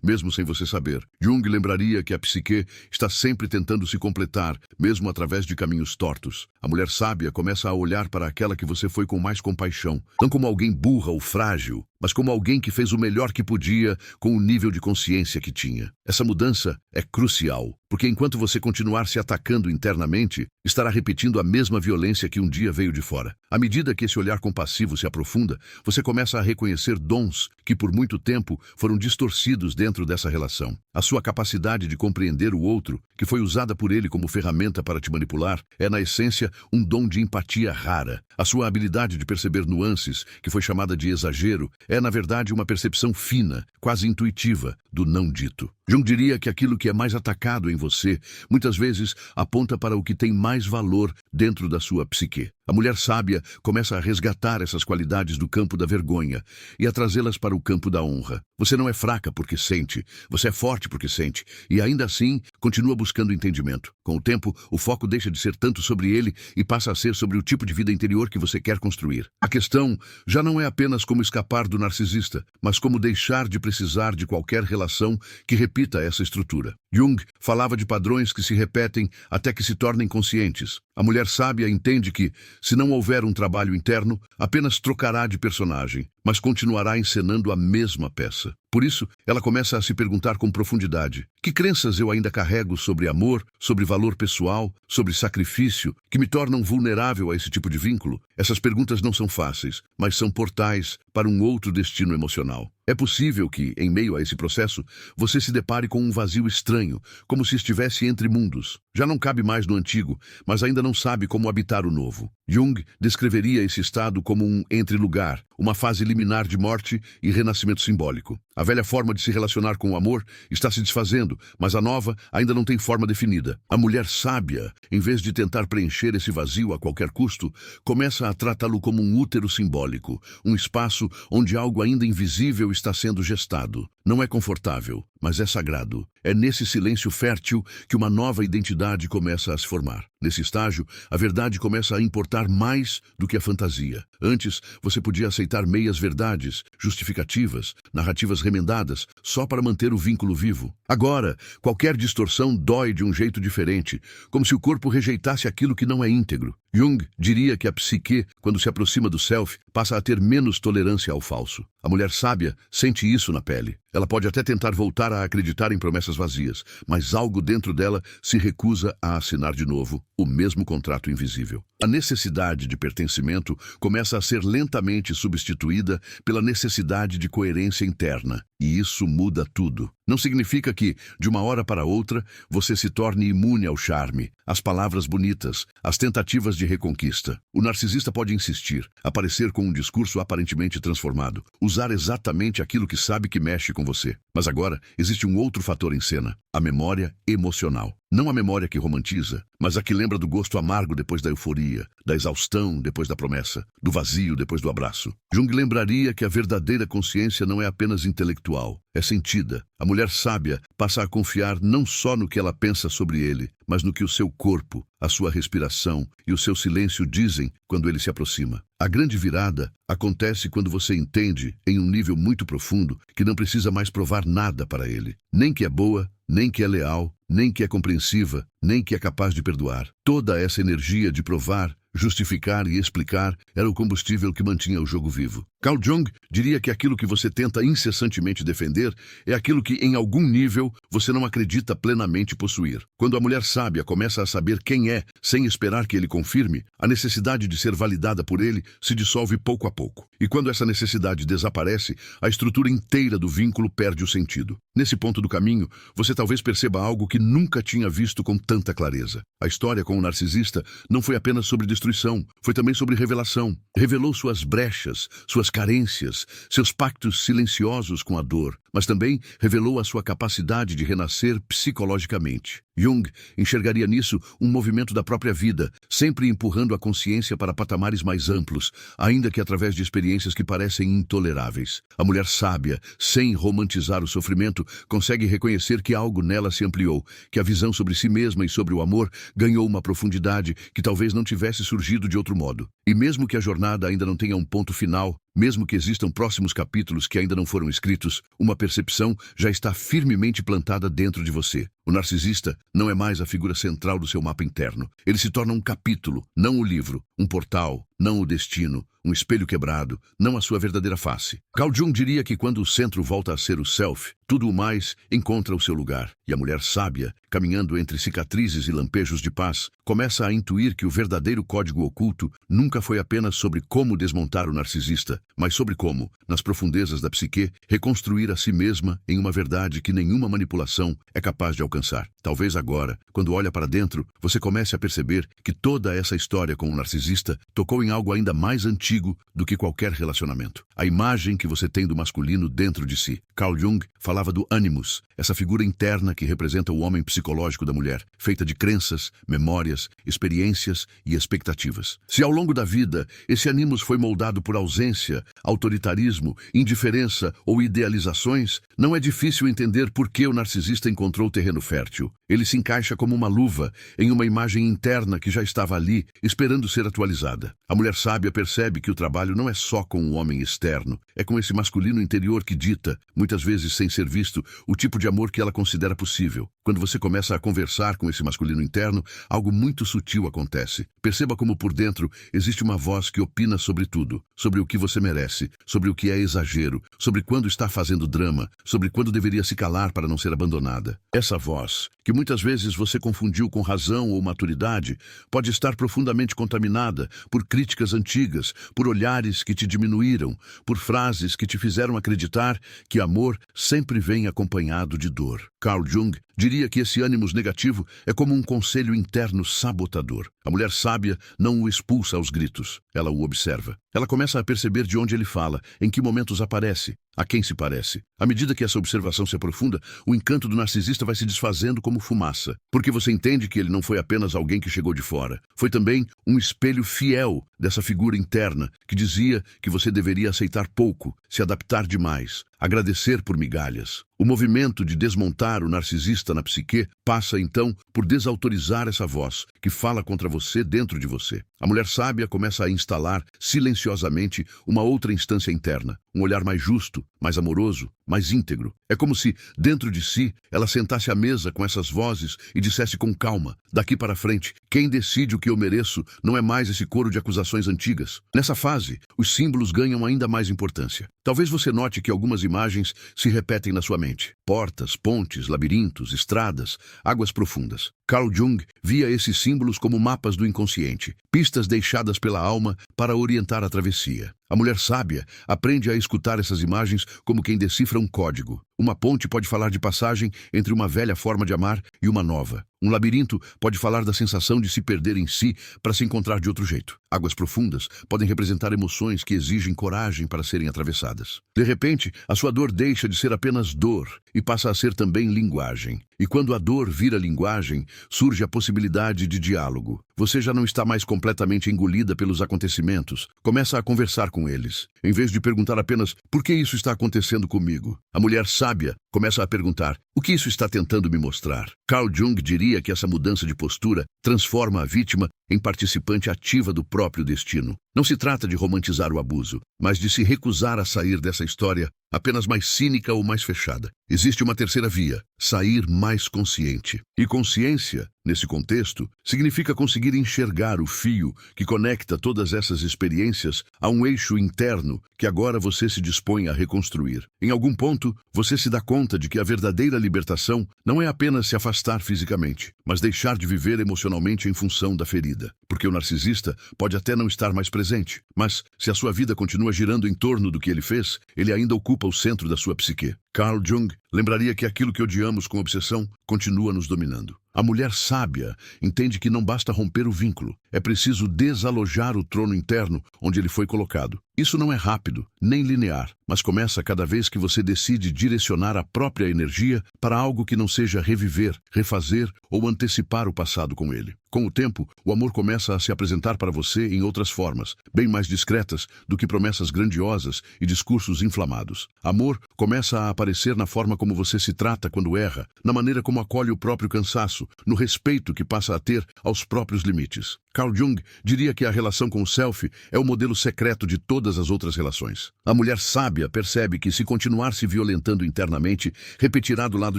mesmo sem você saber. Jung lembraria que a psique está sempre tentando se completar, mesmo através de caminhos tortos. A mulher sábia começa a olhar para aquela que você foi com mais compaixão, não como alguém burra ou frágil, mas como alguém que fez o melhor que podia com o nível de consciência que tinha. Essa mudança é crucial, porque enquanto você continuar se atacando internamente, estará repetindo a mesma violência que um dia veio de fora. À medida que esse olhar compassivo se aprofunda, você começa a reconhecer dons que por muito tempo foram distorcidos dentro dessa relação. A sua capacidade de compreender o outro, que foi usada por ele como ferramenta para te manipular, é na essência um dom de empatia rara. A sua habilidade de perceber nuances, que foi chamada de exagero, é na verdade uma percepção fina, quase intuitiva, do não dito. Jung diria que aquilo que é mais atacado em você, muitas vezes aponta para o que tem mais valor dentro da sua psique. A mulher sábia começa a resgatar essas qualidades do campo da vergonha e a trazê-las para o campo da honra. Você não é fraca porque sente, você é forte porque sente, e ainda assim continua buscando entendimento. Com o tempo, o foco deixa de ser tanto sobre ele e passa a ser sobre o tipo de vida interior que você quer construir. A questão já não é apenas como escapar do narcisista, mas como deixar de precisar de qualquer relação que repita essa estrutura. Jung falava de padrões que se repetem até que se tornem conscientes. A mulher sábia entende que, se não houver um trabalho interno, apenas trocará de personagem, mas continuará encenando a mesma peça. Por isso, ela começa a se perguntar com profundidade: que crenças eu ainda carrego sobre amor, sobre valor pessoal, sobre sacrifício, que me tornam vulnerável a esse tipo de vínculo? Essas perguntas não são fáceis, mas são portais para um outro destino emocional. É possível que, em meio a esse processo, você se depare com um vazio estranho, como se estivesse entre mundos. Já não cabe mais no antigo, mas ainda não sabe como habitar o novo. Jung descreveria esse estado como um entre-lugar, uma fase liminar de morte e renascimento simbólico. A velha forma de se relacionar com o amor está se desfazendo, mas a nova ainda não tem forma definida. A mulher sábia, em vez de tentar preencher esse vazio a qualquer custo, começa a tratá-lo como um útero simbólico, um espaço onde algo ainda invisível está sendo gestado. Não é confortável, mas é sagrado. É nesse silêncio fértil que uma nova identidade começa a se formar. Nesse estágio, a verdade começa a importar mais do que a fantasia. Antes, você podia aceitar meias-verdades, justificativas, narrativas remendadas, só para manter o vínculo vivo. Agora, qualquer distorção dói de um jeito diferente, como se o corpo rejeitasse aquilo que não é íntegro. Jung diria que a psique, quando se aproxima do self, passa a ter menos tolerância ao falso. A mulher sábia sente isso na pele. Ela pode até tentar voltar a acreditar em promessas vazias, mas algo dentro dela se recusa a assinar de novo o mesmo contrato invisível. A necessidade de pertencimento começa a ser lentamente substituída pela necessidade de coerência interna, e isso muda tudo. Não significa que, de uma hora para outra, você se torne imune ao charme, às palavras bonitas, às tentativas de reconquista. O narcisista pode insistir, aparecer com um discurso aparentemente transformado, usar exatamente aquilo que sabe que mexe com você. Mas agora, existe um outro fator em cena: a memória emocional. Não a memória que romantiza, mas a que lembra do gosto amargo depois da euforia, da exaustão depois da promessa, do vazio depois do abraço. Jung lembraria que a verdadeira consciência não é apenas intelectual, é sentida. A mulher sábia passa a confiar não só no que ela pensa sobre ele, mas no que o seu corpo, a sua respiração e o seu silêncio dizem quando ele se aproxima. A grande virada acontece quando você entende, em um nível muito profundo, que não precisa mais provar nada para ele. Nem que é boa, nem que é leal, nem que é compreensiva, nem que é capaz de perdoar. Toda essa energia de provar, justificar e explicar era o combustível que mantinha o jogo vivo. Carl Jung diria que aquilo que você tenta incessantemente defender é aquilo que, em algum nível, você não acredita plenamente possuir. Quando a mulher sábia começa a saber quem é, sem esperar que ele confirme, a necessidade de ser validada por ele se dissolve pouco a pouco. E quando essa necessidade desaparece, a estrutura inteira do vínculo perde o sentido. Nesse ponto do caminho, você talvez perceba algo que nunca tinha visto com tanta clareza. A história com o narcisista não foi apenas sobre destruição, foi também sobre revelação. Revelou suas brechas, suas carências, seus pactos silenciosos com a dor, mas também revelou a sua capacidade de renascer psicologicamente. Jung enxergaria nisso um movimento da própria vida, sempre empurrando a consciência para patamares mais amplos, ainda que através de experiências que parecem intoleráveis. A mulher sábia, sem romantizar o sofrimento, consegue reconhecer que algo nela se ampliou, que a visão sobre si mesma e sobre o amor ganhou uma profundidade que talvez não tivesse surgido de outro modo. E mesmo que a jornada ainda não tenha um ponto final, mesmo que existam próximos capítulos que ainda não foram escritos, uma percepção já está firmemente plantada dentro de você. O narcisista não é mais a figura central do seu mapa interno. Ele se torna um capítulo, não o livro, um portal, não o destino, um espelho quebrado, não a sua verdadeira face. Carl Jung diria que quando o centro volta a ser o self, tudo o mais encontra o seu lugar. E a mulher sábia, caminhando entre cicatrizes e lampejos de paz, começa a intuir que o verdadeiro código oculto nunca foi apenas sobre como desmontar o narcisista, mas sobre como, nas profundezas da psique, reconstruir a si mesma em uma verdade que nenhuma manipulação é capaz de alcançar. Talvez agora, quando olha para dentro, você comece a perceber que toda essa história com o narcisista tocou em algo ainda mais antigo do que qualquer relacionamento. A imagem que você tem do masculino dentro de si. Carl Jung falava do ânimos, essa figura interna que representa o homem psicológico da mulher, feita de crenças, memórias, experiências e expectativas. Se ao longo da vida esse ânimos foi moldado por ausência, autoritarismo, indiferença ou idealizações, não é difícil entender por que o narcisista encontrou terreno fértil. Ele se encaixa como uma luva em uma imagem interna que já estava ali, esperando ser atualizada. A mulher sábia percebe que o trabalho não é só com o homem externo, é com esse masculino interior que dita, muitas vezes sem ser visto, o tipo de amor que ela considera possível. Quando você começa a conversar com esse masculino interno, algo muito sutil acontece. Perceba como por dentro existe uma voz que opina sobre tudo, sobre o que você merece, sobre o que é exagero, sobre quando está fazendo drama, sobre quando deveria se calar para não ser abandonada. Essa voz, que muitas vezes você confundiu com razão ou maturidade, pode estar profundamente contaminada por críticas antigas, por olhares que te diminuíram, por frases que te fizeram acreditar que amor sempre vem acompanhado de dor. Carl Jung diria que esse ânimos negativo é como um conselho interno sabotador. A mulher sábia não o expulsa aos gritos, ela o observa. Ela começa a perceber de onde ele fala, em que momentos aparece, a quem se parece. À medida que essa observação se aprofunda, o encanto do narcisista vai se desfazendo como fumaça, porque você entende que ele não foi apenas alguém que chegou de fora. Foi também um espelho fiel dessa figura interna que dizia que você deveria aceitar pouco, se adaptar demais, agradecer por migalhas. O movimento de desmontar o narcisista na psique passa, então, por desautorizar essa voz que fala contra você dentro de você. A mulher sábia começa a instalar, silenciosamente, uma outra instância interna, um olhar mais justo, mais amoroso, mais íntegro. É como se, dentro de si, ela sentasse à mesa com essas vozes e dissesse com calma, daqui para frente, quem decide o que eu mereço não é mais esse coro de acusações antigas. Nessa fase, os símbolos ganham ainda mais importância. Talvez você note que algumas imagens se repetem na sua mente. Portas, pontes, labirintos, estradas, águas profundas. Carl Jung via esses símbolos como mapas do inconsciente, pistas deixadas pela alma para orientar a travessia. A mulher sábia aprende a escutar essas imagens como quem decifra um código. Uma ponte pode falar de passagem entre uma velha forma de amar e uma nova. Um labirinto pode falar da sensação de se perder em si para se encontrar de outro jeito. Águas profundas podem representar emoções que exigem coragem para serem atravessadas. De repente, a sua dor deixa de ser apenas dor e passa a ser também linguagem. E quando a dor vira linguagem, surge a possibilidade de diálogo. Você já não está mais completamente engolida pelos acontecimentos. Começa a conversar com eles, em vez de perguntar apenas por que isso está acontecendo comigo. A mulher sábia começa a perguntar o que isso está tentando me mostrar. Carl Jung diria que essa mudança de postura transforma a vítima em participante ativa do próprio destino. Não se trata de romantizar o abuso, mas de se recusar a sair dessa história apenas mais cínica ou mais fechada. Existe uma terceira via: sair mais consciente. E consciência, nesse contexto, significa conseguir enxergar o fio que conecta todas essas experiências a um eixo interno que agora você se dispõe a reconstruir. Em algum ponto, você se dá conta de que a verdadeira libertação não é apenas se afastar fisicamente, mas deixar de viver emocionalmente em função da ferida. Porque o narcisista pode até não estar mais presente, mas se a sua vida continua girando em torno do que ele fez, ele ainda ocupa o centro da sua psique. Carl Jung lembraria que aquilo que odiamos com obsessão continua nos dominando. A mulher sábia entende que não basta romper o vínculo, é preciso desalojar o trono interno onde ele foi colocado. Isso não é rápido, nem linear, mas começa cada vez que você decide direcionar a própria energia para algo que não seja reviver, refazer ou antecipar o passado com ele. Com o tempo, o amor começa a se apresentar para você em outras formas, bem mais discretas do que promessas grandiosas e discursos inflamados. Amor começa a aparecer na forma como você se trata quando erra, na maneira como acolhe o próprio cansaço, no respeito que passa a ter aos próprios limites. Carl Jung diria que a relação com o self é o modelo secreto de todas as outras relações. A mulher sábia percebe que, se continuar se violentando internamente, repetirá do lado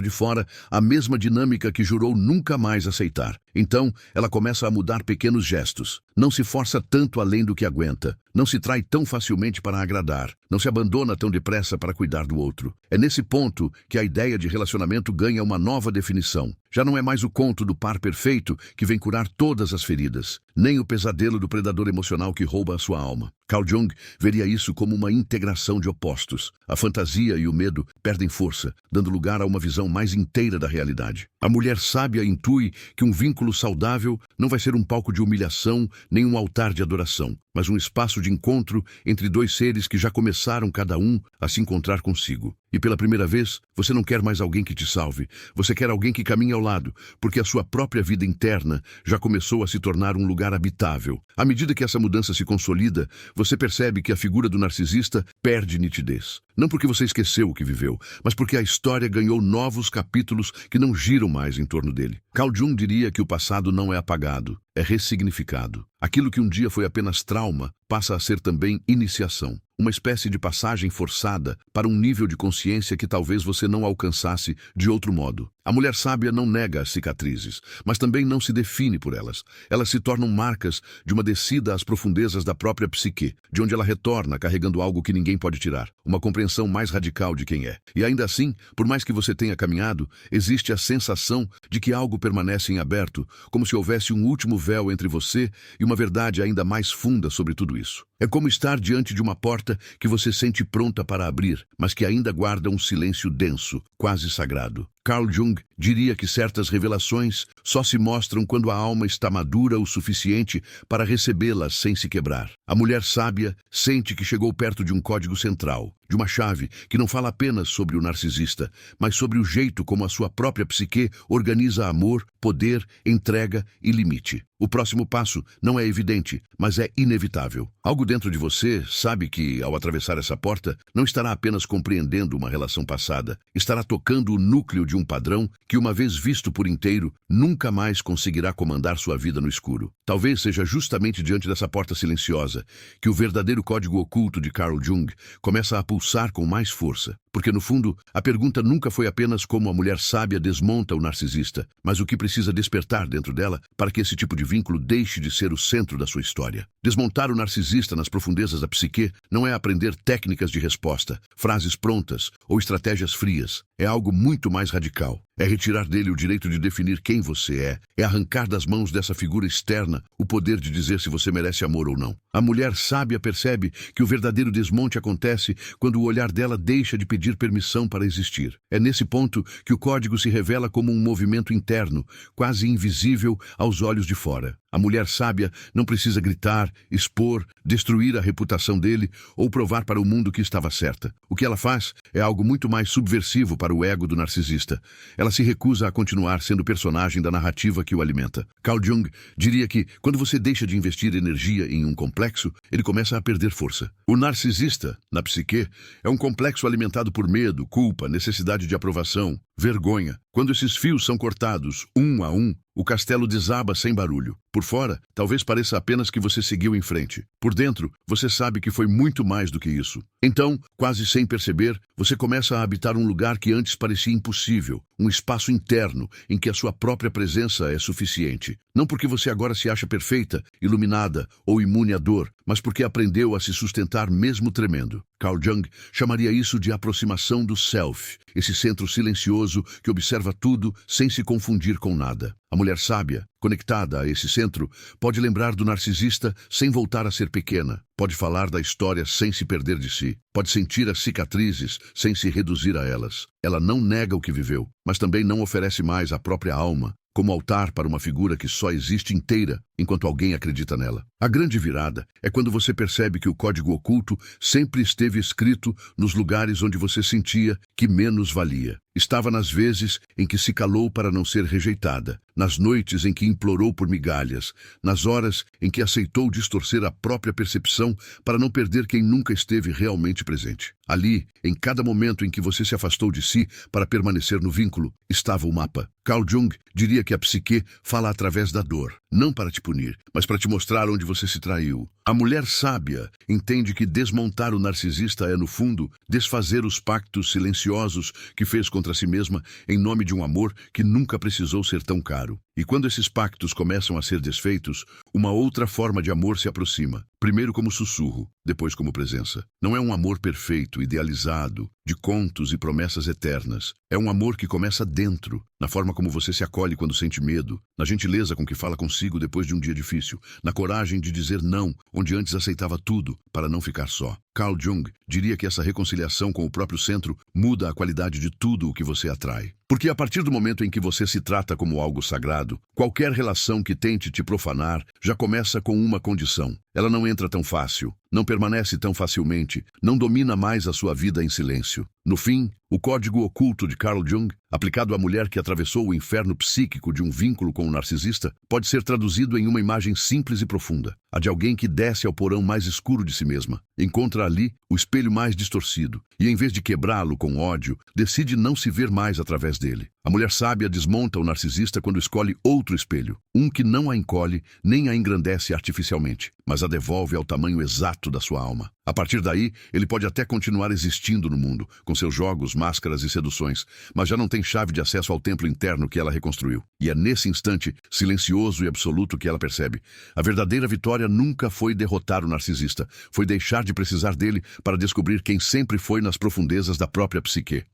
de fora a mesma dinâmica que jurou nunca mais aceitar. Então, ela começa a mudar pequenos gestos. Não se força tanto além do que aguenta. Não se trai tão facilmente para agradar. Não se abandona tão depressa para cuidar do outro. É nesse ponto que a ideia de relacionamento ganha uma nova definição. Já não é mais o conto do par perfeito que vem curar todas as feridas, nem o pesadelo do predador emocional que rouba a sua alma. Carl Jung veria isso como uma integração de opostos. A fantasia e o medo perdem força, dando lugar a uma visão mais inteira da realidade. A mulher sábia intui que um vínculo saudável não vai ser um palco de humilhação nem um altar de adoração, mas um espaço de encontro entre dois seres que já começaram cada um a se encontrar consigo. E pela primeira vez, você não quer mais alguém que te salve, você quer alguém que caminhe ao lado, porque a sua própria vida interna já começou a se tornar um lugar habitável. À medida que essa mudança se consolida, você percebe que a figura do narcisista perde nitidez. Não porque você esqueceu o que viveu, mas porque a história ganhou novos capítulos que não giram mais em torno dele. Carl Jung diria que o passado não é apagado, é ressignificado. Aquilo que um dia foi apenas trauma passa a ser também iniciação. Uma espécie de passagem forçada para um nível de consciência que talvez você não alcançasse de outro modo. A mulher sábia não nega as cicatrizes, mas também não se define por elas. Elas se tornam marcas de uma descida às profundezas da própria psique, de onde ela retorna carregando algo que ninguém pode tirar, uma compreensão mais radical de quem é. E ainda assim, por mais que você tenha caminhado, existe a sensação de que algo permanece em aberto, como se houvesse um último véu entre você e uma verdade ainda mais funda sobre tudo isso. É como estar diante de uma porta que você sente pronta para abrir, mas que ainda guarda um silêncio denso, quase sagrado. Carl Jung diria que certas revelações só se mostram quando a alma está madura o suficiente para recebê-las sem se quebrar. A mulher sábia sente que chegou perto de um código central, de uma chave que não fala apenas sobre o narcisista, mas sobre o jeito como a sua própria psique organiza amor, poder, entrega e limite. O próximo passo não é evidente, mas é inevitável. Algo dentro de você sabe que, ao atravessar essa porta, não estará apenas compreendendo uma relação passada, estará tocando o núcleo de um padrão que, uma vez visto por inteiro, nunca mais conseguirá comandar sua vida no escuro. Talvez seja justamente diante dessa porta silenciosa que o verdadeiro código oculto de Carl Jung começa a pulsar com mais força. Porque, no fundo, a pergunta nunca foi apenas como a mulher sábia desmonta o narcisista, mas o que precisa despertar dentro dela para que esse tipo de vínculo deixe de ser o centro da sua história. Desmontar o narcisista nas profundezas da psique não é aprender técnicas de resposta, frases prontas ou estratégias frias. É algo muito mais radical. É retirar dele o direito de definir quem você é arrancar das mãos dessa figura externa o poder de dizer se você merece amor ou não. A mulher sábia percebe que o verdadeiro desmonte acontece quando o olhar dela deixa de pedir permissão para existir. É nesse ponto que o código se revela como um movimento interno, quase invisível aos olhos de fora. A mulher sábia não precisa gritar, expor, destruir a reputação dele ou provar para o mundo que estava certa. O que ela faz é algo muito mais subversivo para o ego do narcisista. Ela se recusa a continuar sendo personagem da narrativa que o alimenta. Carl Jung diria que, quando você deixa de investir energia em um complexo, ele começa a perder força. O narcisista, na psique, é um complexo alimentado por medo, culpa, necessidade de aprovação. vergonha. Quando esses fios são cortados, um a um, o castelo desaba sem barulho. Por fora, talvez pareça apenas que você seguiu em frente. Por dentro, você sabe que foi muito mais do que isso. Então, quase sem perceber, você começa a habitar um lugar que antes parecia impossível, um espaço interno em que a sua própria presença é suficiente. Não porque você agora se acha perfeita, iluminada ou imune à dor, mas porque aprendeu a se sustentar mesmo tremendo. Carl Jung chamaria isso de aproximação do self, esse centro silencioso que observa tudo sem se confundir com nada. A mulher sábia, conectada a esse centro, pode lembrar do narcisista sem voltar a ser pequena, pode falar da história sem se perder de si, pode sentir as cicatrizes sem se reduzir a elas. Ela não nega o que viveu, mas também não oferece mais a própria alma como altar para uma figura que só existe inteira enquanto alguém acredita nela. A grande virada é quando você percebe que o código oculto sempre esteve escrito nos lugares onde você sentia que menos valia. Estava nas vezes em que se calou para não ser rejeitada, nas noites em que implorou por migalhas, nas horas em que aceitou distorcer a própria percepção para não perder quem nunca esteve realmente presente. Ali, em cada momento em que você se afastou de si para permanecer no vínculo, estava o mapa. Carl Jung diria que a psique fala através da dor, não para te punir, mas para te mostrar onde você se traiu. A mulher sábia entende que desmontar o narcisista é, no fundo, desfazer os pactos silenciosos que fez contra si mesma em nome de um amor que nunca precisou ser tão caro. E quando esses pactos começam a ser desfeitos, uma outra forma de amor se aproxima, primeiro como sussurro, depois como presença. Não é um amor perfeito, idealizado, de contos e promessas eternas. É um amor que começa dentro, na forma como você se acolhe quando sente medo, na gentileza com que fala consigo depois de um dia difícil, na coragem de dizer não, onde antes aceitava tudo, para não ficar só. Carl Jung diria que essa reconciliação com o próprio centro muda a qualidade de tudo o que você atrai. Porque a partir do momento em que você se trata como algo sagrado, qualquer relação que tente te profanar já começa com uma condição. Ela não entra tão fácil, não permanece tão facilmente, não domina mais a sua vida em silêncio. No fim, o código oculto de Carl Jung, aplicado à mulher que atravessou o inferno psíquico de um vínculo com o narcisista, pode ser traduzido em uma imagem simples e profunda, a de alguém que desce ao porão mais escuro de si mesma, encontra ali o espelho mais distorcido, e em vez de quebrá-lo com ódio, decide não se ver mais através dele. A mulher sábia desmonta o narcisista quando escolhe outro espelho, um que não a encolhe nem a engrandece artificialmente, mas a devolve ao tamanho exato da sua alma. A partir daí, ele pode até continuar existindo no mundo, com seus jogos, máscaras e seduções, mas já não tem chave de acesso ao templo interno que ela reconstruiu. E é nesse instante, silencioso e absoluto, que ela percebe: a verdadeira vitória nunca foi derrotar o narcisista, foi deixar de precisar dele para descobrir quem sempre foi nas profundezas da própria psique.